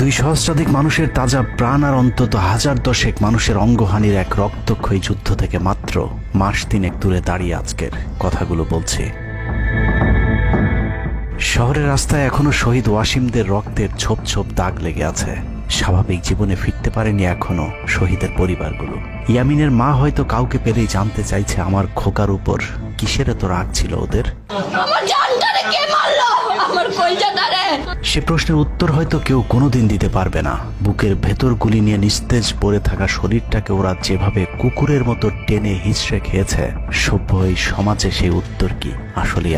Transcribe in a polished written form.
2 সহস্রাধিক মানুষের তাজা প্রাণ আর অন্তত 1010 মানুষের অঙ্গহানির এক রক্তক্ষয়ী যুদ্ধ থেকে মাত্র মাস 3 দূরে দাঁড়িয়ে আজকের কথাগুলো বলছি। শহরের রাস্তায় এখনো শহীদ ওয়াসিমদের রক্তের ছোপ ছোপ দাগ লেগে আছে। স্বাভাবিক জীবনে ফিরতে পারেনি এখনো শহীদের পরিবারগুলো। ইয়ামিনের মা হয়তো কাউকে পেলেই জানতে চাইছে আমার খোকার উপর কিসের এত রাগ ছিল ওদের। সে প্রশ্নের উত্তর হয়তো কেউ কোনোদিন দিতে পারবে না। বুকের ভেতর গুলি নিয়ে নিস্তেজ পড়ে থাকা শরীরটাকে ওরা যেভাবে কুকুরের মতো টেনে হিঁচড়ে খেয়েছে, সভ্য এই সমাজে সেই উত্তর কি আসলে